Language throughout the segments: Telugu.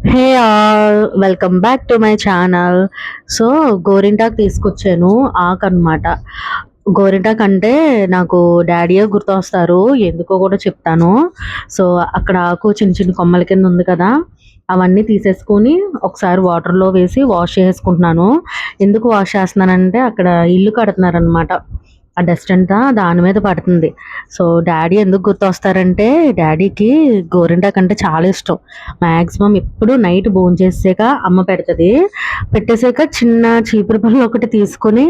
Hey all welcome back to my channel. So గోరింటాకు తీసుకొచ్చాను, ఆకు అనమాట. గోరింటాకు అంటే నాకు డాడీయే గుర్తొస్తారు, ఎందుకో కూడా చెప్తాను. సో అక్కడ ఆకు చిన్న చిన్న కొమ్మల కింద ఉంది కదా, అవన్నీ తీసేసుకొని ఒకసారి వాటర్లో వేసి వాష్ చేసుకుంటున్నాను. ఎందుకు వాష్ చేస్తున్నానంటే అక్కడ ఇల్లు కడుతున్నారనమాట, ఆ డస్ట్ అంతా దాని మీద పడుతుంది. సో డాడీ ఎందుకు గుర్తొస్తారంటే డాడీకి గోరింటాకు అంటే చాలా ఇష్టం. మ్యాక్సిమం ఎప్పుడు నైట్ భోంచేసాక అమ్మ పెడుతుంది, పెట్టేసాక చిన్న చీపురు పుల్ల ఒకటి తీసుకొని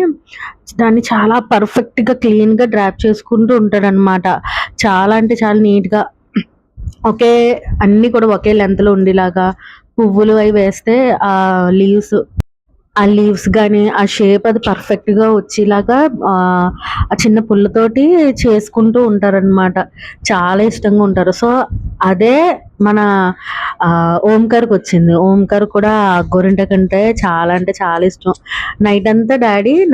దాన్ని చాలా పర్ఫెక్ట్గా క్లీన్గా డ్రాప్ చేసుకుంటూ ఉంటాడనమాట. చాలా అంటే చాలా నీట్గా, ఒకే అన్నీ కూడా ఒకే లెంత్లో ఉండేలాగా పువ్వులు అవి వేస్తే ఆ లీవ్స్ ఆ లీవ్స్ గానీ, ఆ షేప్ అది పర్ఫెక్ట్‌గా వచ్చేలాగా ఆ చిన్న పుల్లతోటి చేసుకుంటూ ఉంటారనమాట. చాలా ఇష్టంగా ఉంటారు. సో, అదే మన ఓంకార్‌కొచ్చింది. ఓంకార్ కూడా గోరింటాకంటే చాలా అంటే చాలా ఇష్టం.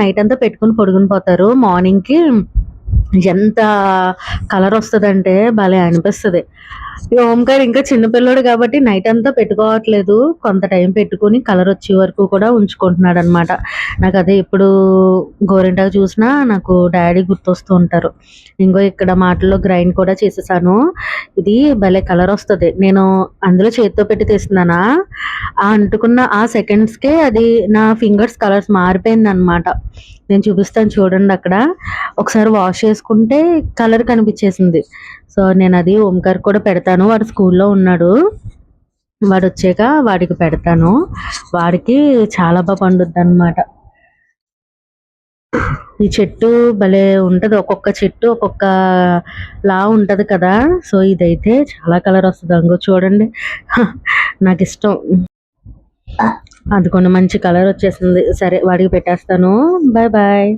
నైటంతా పెట్టుకొని పడుకుని పోతారు. మార్నింగ్‌కి ఎంత కలరొస్తదంటే భలే అనిపిస్తది. ఈ ఓంకార్ ఇంకా చిన్న పిల్లోడు కాబట్టి నైటంతా పెట్టుకోవట్లేదు. కొంత టైం పెట్టుకొని కలరొచ్చే వరకు కూడా ఉంచుకుంటున్నాడనమాట. నాకదే ఎప్పుడు గోరింటాకు చూసినా నాకు డ్యాడీ గుర్తొస్తూ ఉంటారు. ఇంగో ఇక్కడ మాటల్లో గ్రైండ్ కూడా చేసేసాను. ఇది భలే కలరొస్తది. నేను అందులో చేత్తో పెట్టి తీస్తున్నానా, ఆ అంటుకున్న ఆ సెకండ్స్‌కే అది నా ఫింగర్స్ కలర్స్ మారిపోయిందనమాట. నేను చూపిస్తాను చూడండి అక్కడ. ఒకసారి వాష్ చేసుకుంటే కలర్ కనిపిచ్చేసింది. సో, నేనది ఓంకార్‌కి కూడా పెడతాను. వాడు స్కూల్లో ఉన్నాడు. వాడొచ్చాక వాడికి పెడతాను. వాడికి చాలా పండుద్దనమాట. ఈ చెట్టు భలే ఉంటది. ఒక్కొక్క చెట్టు ఒక్కొక్కలా ఉంటది కదా! సో, ఇదైతే చాలా కలరొస్తది. అంగో చూడండి. నాకిష్టం. అదిగోండి మంచి కలరొచ్చేసింది. సరే వాడికి పెట్టేస్తాను. Bye bye.